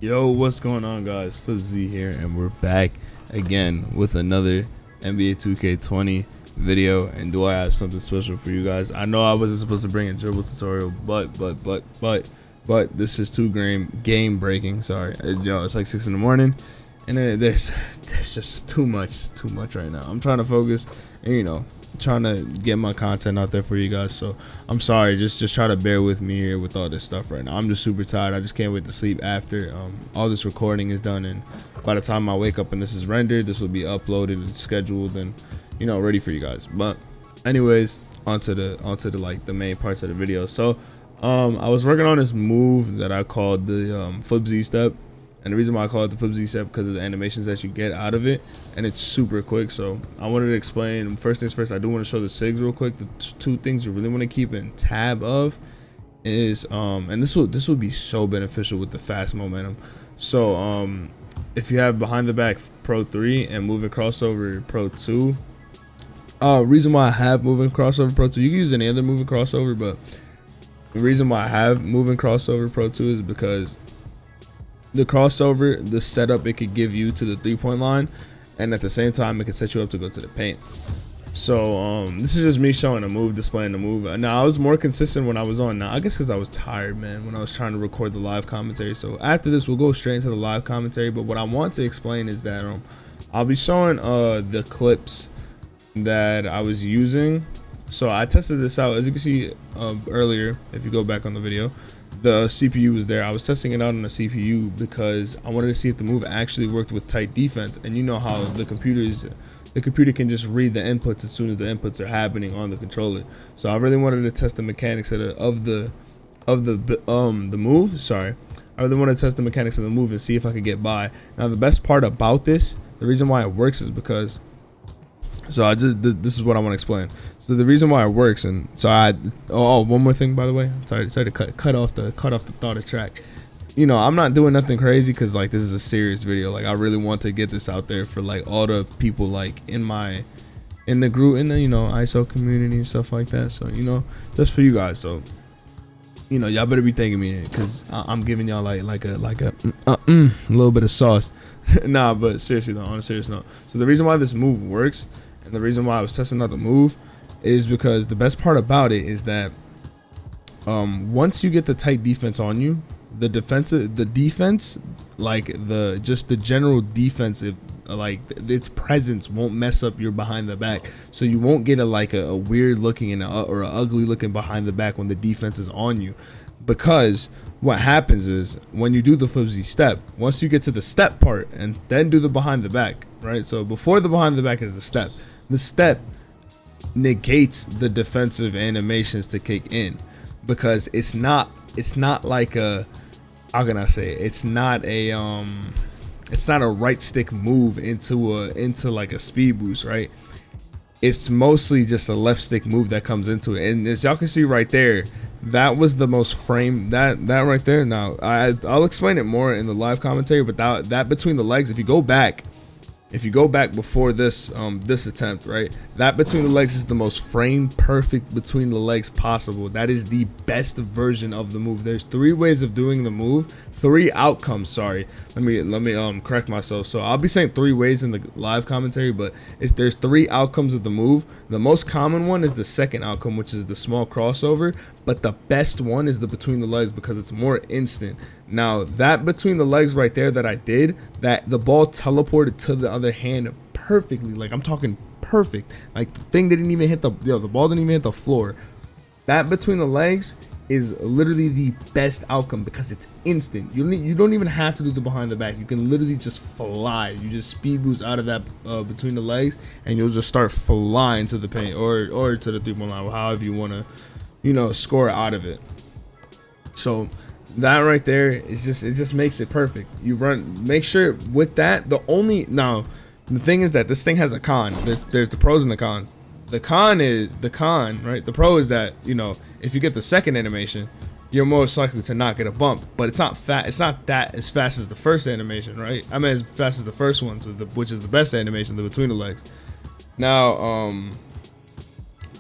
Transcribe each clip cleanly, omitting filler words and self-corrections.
Yo, what's going on, guys? FlipZ here, and we're back again with another NBA2K20 video. And do I have something special for you guys? I know I wasn't supposed to bring a dribble tutorial, but this is too game breaking. Sorry, it's like 6 in the morning, and there's just too much right now. I'm trying to focus, and trying to get my content out there for you guys. So I'm sorry, just try to bear with me here with all this stuff right now. I'm just super tired. I just can't wait to sleep after all this recording is done, and by the time I wake up and this is rendered, this will be uploaded and scheduled and ready for you guys. But anyways, onto the like the main parts of the video. So I was working on this move that I called the flip Z step. And the reason why I call it the flip Z step because of the animations that you get out of it, and it's super quick. So I wanted to explain. First things first, I do want to show the Sigs real quick. The two things you really want to keep in tab of is and this will be so beneficial with the fast momentum. So if you have behind the back Pro 3 and moving crossover Pro 2, reason why I have moving crossover Pro 2, you can use any other moving crossover, but the reason why I have moving crossover Pro 2 is because the crossover, the setup it could give you to the 3-point line, and at the same time it could set you up to go to the paint. So this is just me showing a move, displaying the move. Now I was more consistent when I was on. Now I guess because I was tired, man, when I was trying to record the live commentary. So after this we'll go straight into the live commentary, but what I want to explain is that I'll be showing the clips that I was using. So I tested this out, as you can see earlier. If you go back on the video, the CPU was there. I was testing it out on the CPU because I wanted to see if the move actually worked with tight defense. And you know how the computer can just read the inputs as soon as the inputs are happening on the controller. So I really wanted to test the mechanics of the move. Sorry, I really wanted to test the mechanics of the move and see if I could get by. Now the best part about this, the reason why it works is because, so this is what I want to explain. So the reason why it works, and so one more thing, by the way. Sorry to cut off the thought track. I'm not doing nothing crazy because like this is a serious video. Like I really want to get this out there for like all the people like in the group, in the ISO community and stuff like that. So just for you guys. So y'all better be thanking me because I'm giving y'all like a little bit of sauce. Nah, but seriously though, on a serious note. So the reason why this move works, and the reason why I was testing out the move, is because the best part about it is that once you get the tight defense on you, the defense, like the general defensive, like its presence won't mess up your behind the back. So you won't get a weird looking or a ugly looking behind the back when the defense is on you. Because what happens is when you do the flip Z step, once you get to the step part and then do the behind the back, right? So before the behind the back is the step. The step negates the defensive animations to kick in, because it's not like a, how can I say it? It's not a right stick move into like a speed boost, right? It's mostly just a left stick move that comes into it. And as y'all can see right there, that was the most frame, that right there. Now I'll explain it more in the live commentary, but that between the legs, if you go back before this this attempt, right, that between the legs is the most frame perfect between the legs possible. That is the best version of the move. There's 3 ways of doing the move, 3 outcomes. Sorry, let me correct myself. So I'll be saying 3 ways in the live commentary, but there's 3 outcomes of the move. The most common one is the second outcome, which is the small crossover, but the best one is the between the legs because it's more instant. Now that between the legs right there that I did, that the ball teleported to the other hand perfectly. Like I'm talking perfect. Like the thing didn't even hit the ball didn't even hit the floor. That between the legs is literally the best outcome because it's instant. You don't even have to do the behind the back. You can literally just fly. You just speed boost out of that between the legs, and you'll just start flying to the paint or to the 3-point line, however you want to score out of it. So that right there is it just makes it perfect. You make sure with that, now the thing is that this thing has a con. There's the pros and the cons. The con, right? The pro is that if you get the second animation, you're most likely to not get a bump, but it's not that as fast as the first animation, right? I mean, as fast as the first one, which is the best animation, the between the legs. Now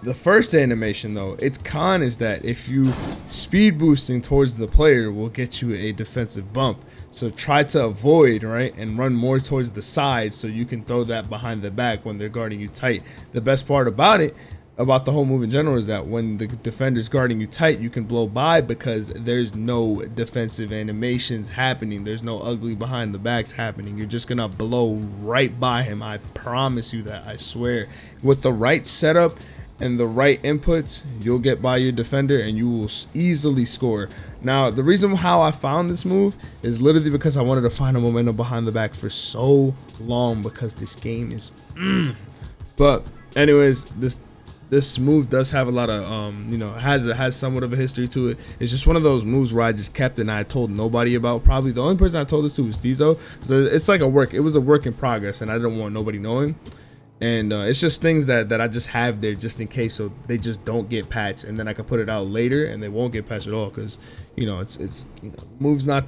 The first animation though, its con is that if you speed boosting towards the player will get you a defensive bump. So try to avoid, right, and run more towards the side so you can throw that behind the back when they're guarding you tight. The best part about it, about the whole move in general, is that when the defender's guarding you tight, you can blow by because there's no defensive animations happening. There's no ugly behind the backs happening. You're just gonna blow right by him. I promise you that, I swear. With the right setup and the right inputs, you'll get by your defender and you will easily score. Now, the reason how I found this move is literally because I wanted to find a momentum behind the back for so long, because this game is but anyways, this move does have a lot of you know, has somewhat of a history to it. It's just one of those moves where I just kept it and I told nobody about. Probably the only person I told this to was Tizo. So it's like it was a work in progress and I didn't want nobody knowing. And it's just things that I just have there just in case, so they just don't get patched, and then I can put it out later and they won't get patched at all, because you know it's you know, the move's not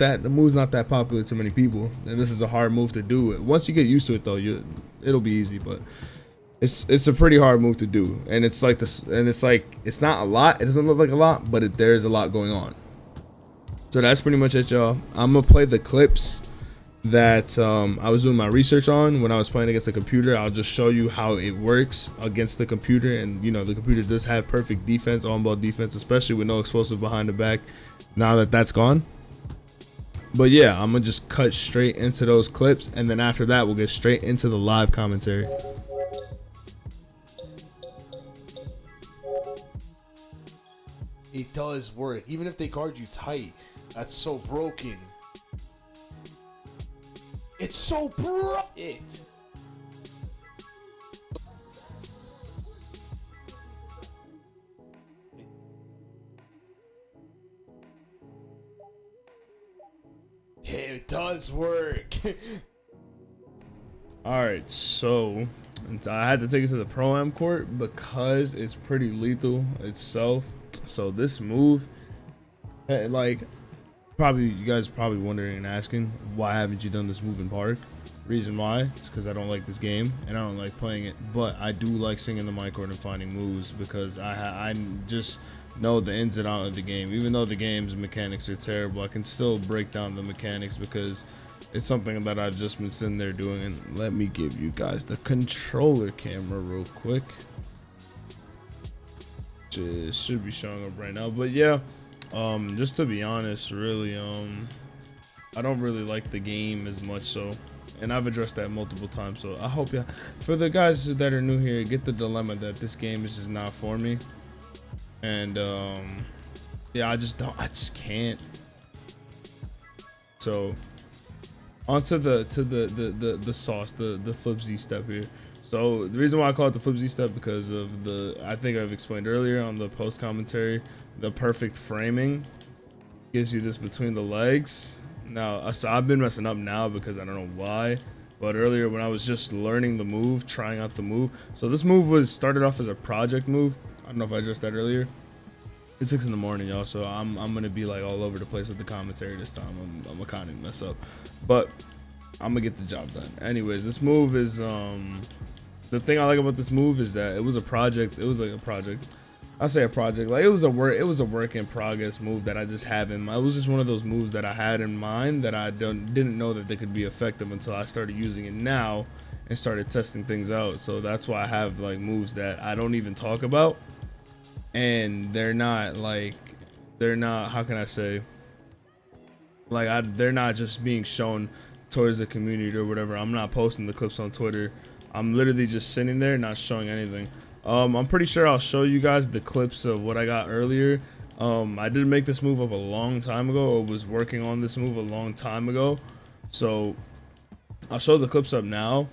that popular to many people, and this is a hard move to do. Once you get used to it though, it'll be easy, but it's a pretty hard move to do. And it's like this, and it's like, it's not a lot, it doesn't look like a lot, but there's a lot going on. So that's pretty much it, y'all. I'm gonna play the clips that I was doing my research on when I was playing against the computer. I'll just show you how it works against the computer. And you know, the computer does have perfect defense, on-ball defense, especially with no explosive behind the back, now that that's gone. But yeah, I'm gonna just cut straight into those clips, and then after that we'll get straight into the live commentary. It does work, even if they guard you tight. That's so broken. It's so broken. It does work. Alright, so I had to take it to the Pro-Am court because it's pretty lethal itself. So this move, like, probably you guys are probably wondering and asking, why haven't you done this move in Park? Reason why is because I don't like this game and I don't like playing it, but I do like singing the mic court and finding moves, because I just know the ins and outs of the game. Even though the game's mechanics are terrible, I can still break down the mechanics because it's something that I've just been sitting there doing. And let me give you guys the controller camera real quick. Just should be showing up right now. But yeah, just to be honest, really, I don't really like the game as much, so, and I've addressed that multiple times. So I hope for the guys that are new here, get the dilemma that this game is just not for me. And yeah, I just can't. So onto the sauce, the flip Z step here. So the reason why I call it the flip Z step, because of I think I've explained earlier on the post commentary, the perfect framing gives you this between the legs. Now, so I've been messing up now because I don't know why, but earlier when I was just learning the move, trying out the move. So this move started off as a project move. I don't know if I addressed that earlier. It's 6 in the morning, y'all, so I'm gonna be like all over the place with the commentary this time. I'm gonna kind of mess up, but I'm gonna get the job done. Anyways, this move is the thing I like about this move is that it was a project. It was like a project. I say a project, like it was a work in progress move that I just have in mind. It was just one of those moves that I had in mind that I didn't know that they could be effective until I started using it now and started testing things out. So that's why I have like moves that I don't even talk about, and they're not, how can I say, like they're not just being shown towards the community or whatever. I'm not posting the clips on Twitter. I'm literally just sitting there not showing anything. I'm pretty sure I'll show you guys the clips of what I got earlier. I did make this move up a long time ago, or was working on this move a long time ago, so I'll show the clips up now.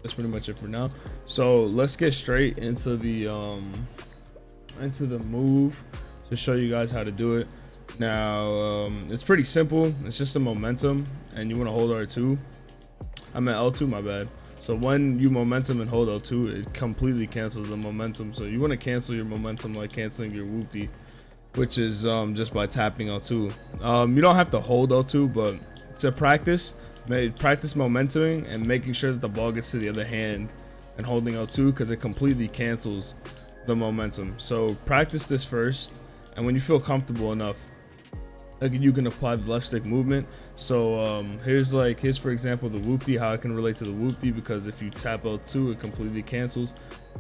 that's pretty much it for now. So let's get straight into the move to show you guys how to do it. Now it's pretty simple. It's just a momentum, and you want to hold R2. I'm at L2, my bad. So when you momentum and hold L2, it completely cancels the momentum. So you want to cancel your momentum like canceling your whoopty, which is just by tapping L2. You don't have to hold L2, but it's a practice. Practice momentuming and making sure that the ball gets to the other hand and holding L2, because it completely cancels the momentum. So practice this first, and when you feel comfortable enough, like, you can apply the left stick movement. So here's for example the whoopty, how it can relate to the whoopty, because if you tap L2, it completely cancels,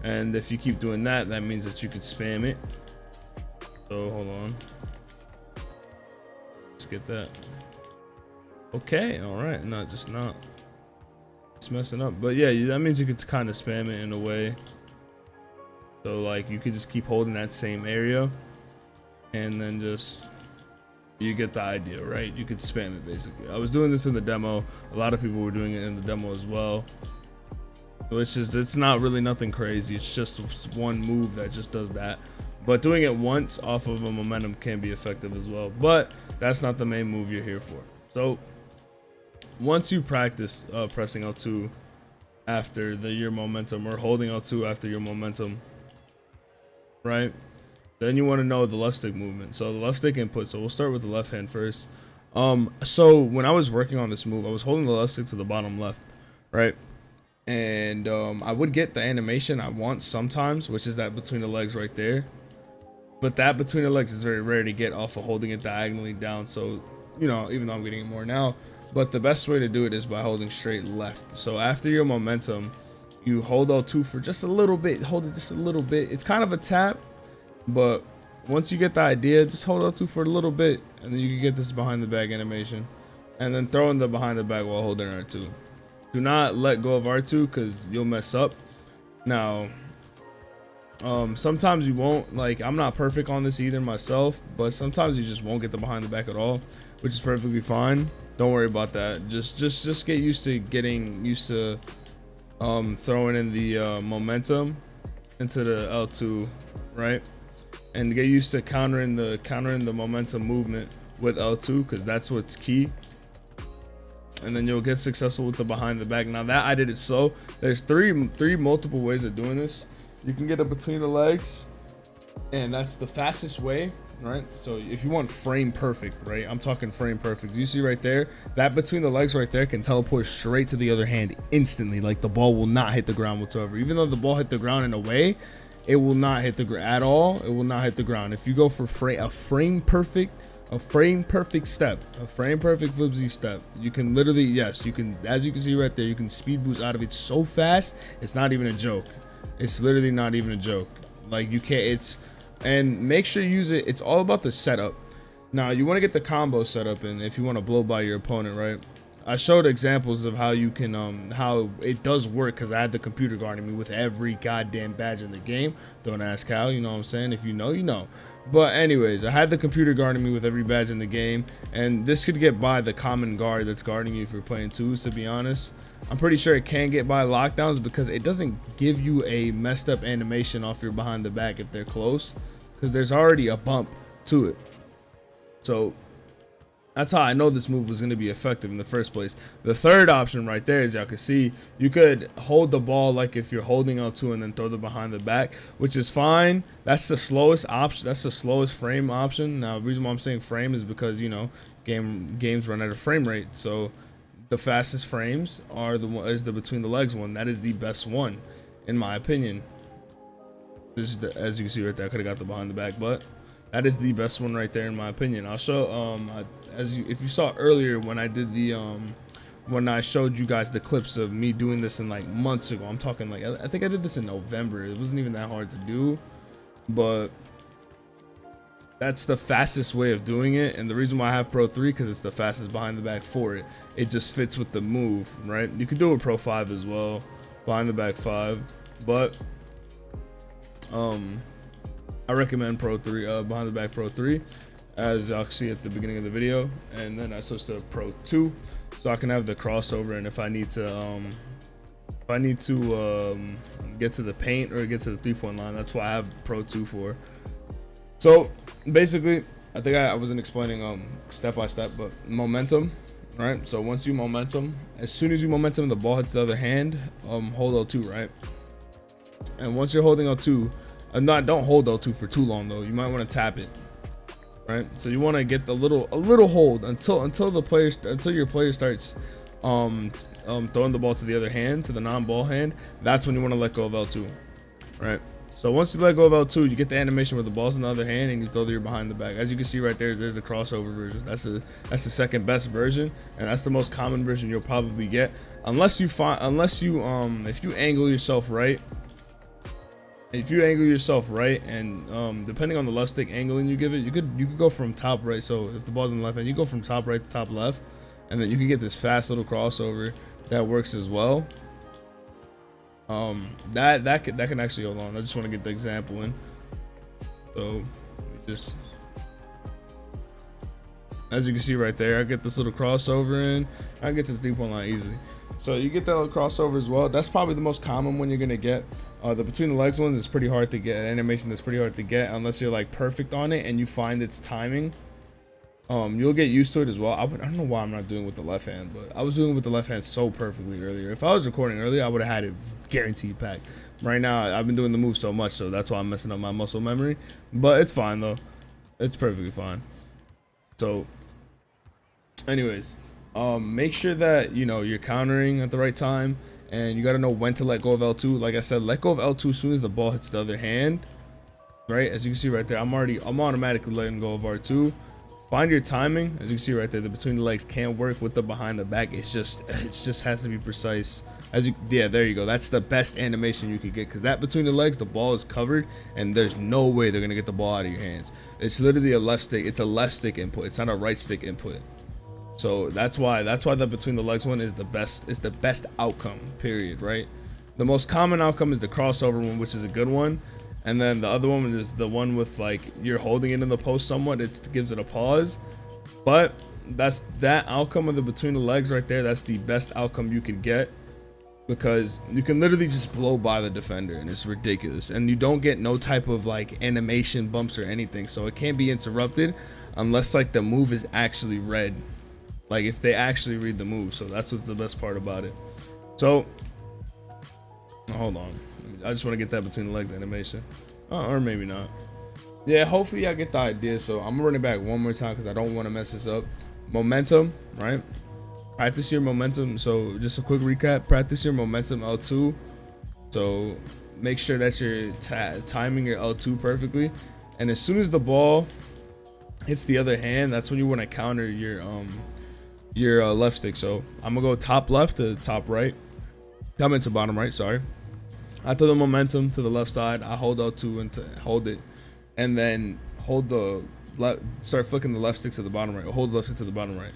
and if you keep doing that, that means that you could spam it. So hold on, let's get that. Okay, all right, it's messing up, but yeah, that means you could kind of spam it in a way. So like, you could just keep holding that same area, and then just, you get the idea, right? You could spam it basically. I was doing this in the demo. A lot of people were doing it in the demo as well, which is, it's not really nothing crazy. It's just one move that just does that. But doing it once off of a momentum can be effective as well. But that's not the main move you're here for. So once you practice pressing L2 after your momentum, or holding L2 after your momentum, right? Then you want to know the left stick movement. So the left stick input. So we'll start with the left hand first. So when I was working on this move, I was holding the left stick to the bottom left, right? And I would get the animation I want sometimes, which is that between the legs right there. But that between the legs is very rare to get off of holding it diagonally down. So, you know, even though I'm getting it more now, but the best way to do it is by holding straight left. So after your momentum, you hold L2 for just a little bit. Hold it just a little bit. It's kind of a tap, but once you get the idea, just hold L2 for a little bit, and then you can get this behind the back animation, and then throw in the behind the back while holding R2. Do not let go of R2, because you'll mess up. Now, sometimes you won't, like, I'm not perfect on this either myself, but sometimes you just won't get the behind the back at all, which is perfectly fine. Don't worry about that. Just get used to throwing in the momentum into the L2, right? And get used to countering the momentum movement with L2, because that's what's key. And then you'll get successful with the behind the back. Now that I did it slow, there's three multiple ways of doing this. You can get it between the legs, and that's the fastest way, right? So if you want frame perfect, right? I'm talking frame perfect. You see right there, that between the legs right there can teleport straight to the other hand instantly. Like, the ball will not hit the ground whatsoever. Even though the ball hit the ground in a way, it will not hit the ground at all. It will not hit the ground. If you go for a frame perfect step, a frame perfect flip Z step, you can literally, yes, you can, as you can see right there, you can speed boost out of it so fast, it's not even a joke. It's literally not even a joke. Like, you can't, and make sure you use it. It's all about the setup. Now, you want to get the combo set up, and if you want to blow by your opponent, right? I showed examples of how you can, how it does work, because I had the computer guarding me with every goddamn badge in the game. Don't ask how, you know what I'm saying? If you know, you know. But anyways, I had the computer guarding me with every badge in the game, and this could get by the common guard that's guarding you if you're playing twos, to be honest. I'm pretty sure it can get by lockdowns, because it doesn't give you a messed up animation off your behind the back if they're close, because there's already a bump to it. So that's how I know this move was going to be effective in the first place. The third option right there, as y'all can see, you could hold the ball like if you're holding L2 and then throw the behind the back, which is fine. That's the slowest option. That's the slowest frame option. Now, the reason why I'm saying frame is because, you know, games run at a frame rate. So the fastest frames are the between the legs one. That is the best one, in my opinion. This is as you can see right there, I could have got the behind the back, but that is the best one right there, in my opinion. I'll show if you saw earlier when I did the when I showed you guys the clips of me doing this in like months ago. I'm talking like, I think I did this in November. It wasn't even that hard to do, but that's the fastest way of doing it. And the reason why I have Pro 3, because it's the fastest behind the back for it. It just fits with the move, right? You could do it Pro 5 as well, behind the back 5, but I recommend Pro 3, behind the back Pro 3, as y'all can see at the beginning of the video. And then I switched to Pro 2, so I can have the crossover, and if I need to if I need to get to the paint or get to the 3-point line, that's what I have Pro 2 for. So basically, I think I wasn't explaining step by step, but momentum, right? So once you momentum, as soon as you momentum, the ball hits the other hand, hold L2, right? And once you're holding L2, don't hold L2 for too long though. You might want to tap it, right? So you want to get a little hold until your player starts throwing the ball to the other hand, to the non-ball hand. That's when you want to let go of L2, right? So once you let go of L2, you get the animation where the ball's in the other hand and you throw your behind the back. As you can see right there, there's the crossover version. That's the second best version, and that's the most common version you'll probably get, if you angle yourself right. If you angle yourself right, and depending on the left stick angling you give it, you could go from top right. So if the ball's in the left hand, you go from top right to top left, and then you can get this fast little crossover that works as well. That can actually hold on. I just want to get the example in. So just, as you can see right there, I get this little crossover in. I get to the 3-point line easily. So you get that little crossover as well. That's probably the most common one you're gonna get. The between the legs one is pretty hard to get. Animation that's pretty hard to get unless you're like perfect on it and you find its timing. You'll get used to it as well. I don't know why I'm not doing it with the left hand, but I was doing it with the left hand so perfectly earlier. If I was recording earlier, I would have had it guaranteed packed. Right now, I've been doing the move so much, so that's why I'm messing up my muscle memory. But it's fine though. It's perfectly fine. So, anyways, make sure that you're countering at the right time, and you got to know when to let go of L2. Like I said, let go of L2 as soon as the ball hits the other hand, right? As you can see right there, I'm automatically letting go of R2. Find your timing. As you can see right there, the between the legs can't work with the behind the back. It just has to be precise. Yeah, there you go. That's the best animation you could get, because that between the legs, the ball is covered and there's no way they're gonna get the ball out of your hands. It's literally a left stick. It's a left stick input. It's not a right stick input. So that's why the between the legs one is the best. It's the best outcome, period, right? The most common outcome is the crossover one, which is a good one. And then the other one is the one with like you're holding it in the post somewhat. It gives it a pause. But that outcome of the between the legs right there. That's the best outcome you could get, because you can literally just blow by the defender and it's ridiculous. And you don't get no type of like animation bumps or anything. So it can't be interrupted unless like the move is actually read. Like if they actually read the move. So that's what's the best part about it. So hold on, I just want to get that between the legs animation. Or maybe not. Yeah, hopefully I get the idea. So I'm gonna run it back one more time because I don't want to mess this up. Momentum, right? Practice your momentum. So just a quick recap, practice your momentum L2. So make sure that you're timing your L2 perfectly, and as soon as the ball hits the other hand, that's when you want to counter your left stick. So I'm gonna go top left to top right. I'm into bottom right, sorry. I throw the momentum to the left side. I hold L2 and hold it, and then start flicking the left stick to the bottom right. Hold the left stick to the bottom right.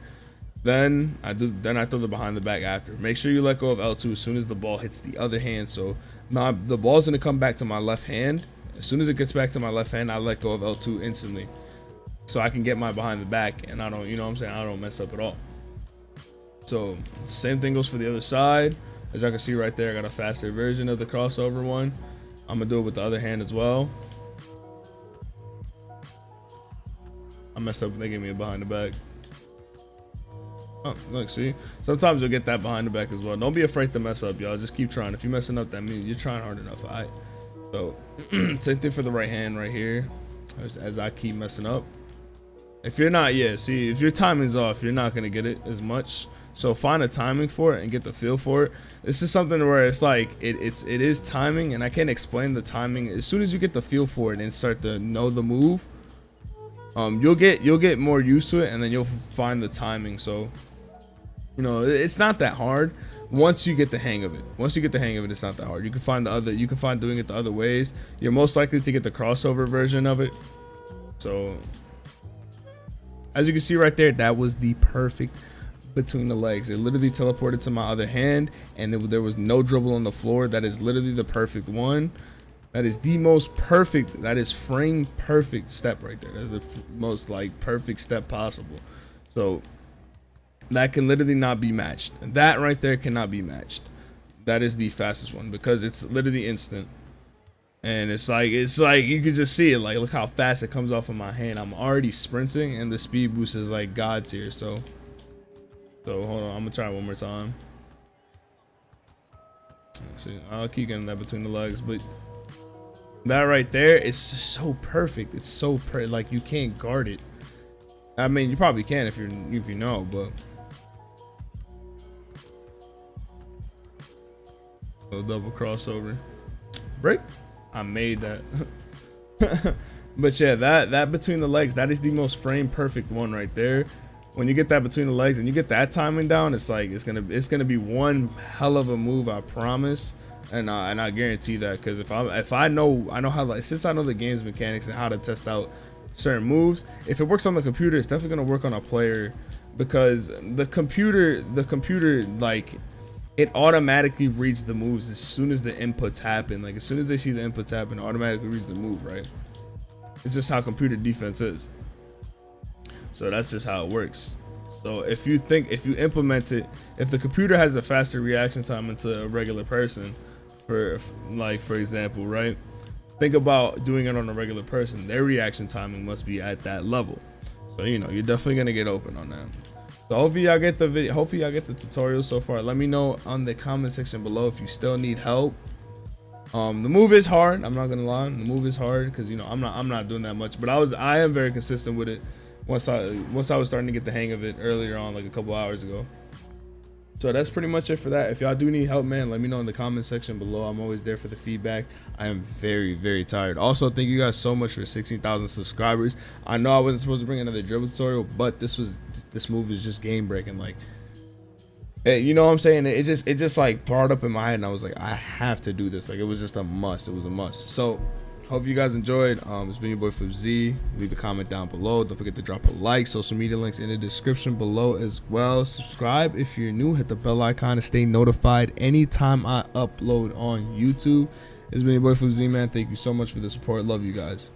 Then I throw the behind the back after. Make sure you let go of L2 as soon as the ball hits the other hand. So now the ball's gonna come back to my left hand. As soon as it gets back to my left hand, I let go of L2 instantly, so I can get my behind the back, and I don't, you know what I'm saying, I don't mess up at all. So same thing goes for the other side. As y'all can see right there, I got a faster version of the crossover one. I'm gonna do it with the other hand as well. I messed up when they gave me a behind the back. Oh, look, see? Sometimes you'll get that behind the back as well. Don't be afraid to mess up, y'all. Just keep trying. If you're messing up, that means you're trying hard enough, all right? So, same thing for the right hand right here. As I keep messing up. If you're not, see, if your timing's off, you're not going to get it as much. So find a timing for it and get the feel for it. This is something where it's like, it is timing, and I can't explain the timing. As soon as you get the feel for it and start to know the move, you'll get more used to it, and then you'll find the timing. So, it's not that hard once you get the hang of it. Once you get the hang of it, it's not that hard. You can find doing it the other ways. You're most likely to get the crossover version of it. So, as you can see right there, that was the perfect between the legs. It literally teleported to my other hand, and there was no dribble on the floor. That is literally the perfect one. That is the most perfect, that is frame perfect step right there. That's the most like perfect step possible. So that can literally not be matched. That right there cannot be matched. that is the fastest one because it's literally instant. And it's like you could just see it. Like, look how fast it comes off of my hand. I'm already sprinting, and the speed boost is like god tier. So hold on, I'm gonna try it one more time. Let's see, I'll keep getting that between the legs, but that right there is just so perfect. It's so like you can't guard it. I mean, you probably can if you know, but a double crossover break. I made that. But yeah, that between the legs, that is the most frame perfect one right there. When you get that between the legs and you get that timing down, it's like it's gonna be one hell of a move, I promise. And I guarantee that, because if I know how, like, since I know the game's mechanics and how to test out certain moves, if it works on the computer, it's definitely gonna work on a player, because the computer like, it automatically reads the moves as soon as the inputs happen. Like, as soon as they see the inputs happen, it automatically reads the move, right? It's just how computer defense is. So that's just how it works. So if you implement it, if the computer has a faster reaction time into a regular person, for example, right? Think about doing it on a regular person. Their reaction timing must be at that level. So, you know, you're definitely gonna get open on that. So hopefully y'all get the video. Hopefully y'all get the tutorial so far. Let me know on the comment section below if you still need help. The move is hard. I'm not gonna lie. The move is hard because, you know, I'm not doing that much. But I am very consistent with it once I was starting to get the hang of it earlier on, like a couple hours ago. So that's pretty much it for that. If y'all do need help, man, let me know in the comment section below. I'm always there for the feedback. I am very, very tired. Also, thank you guys so much for 16,000 subscribers. I know I wasn't supposed to bring another dribble tutorial, but this move is just game breaking. Like, you know what I'm saying? It just like brought up in my head, and I was like, I have to do this. Like, it was just a must. It was a must. So hope you guys enjoyed. It's been your boy Flip Z. Leave a comment down below. Don't forget to drop a like. Social media links in the description below as well. Subscribe if you're new. Hit the bell icon to stay notified anytime I upload on YouTube. It's been your boy Flip Z, man. Thank you so much for the support. Love you guys.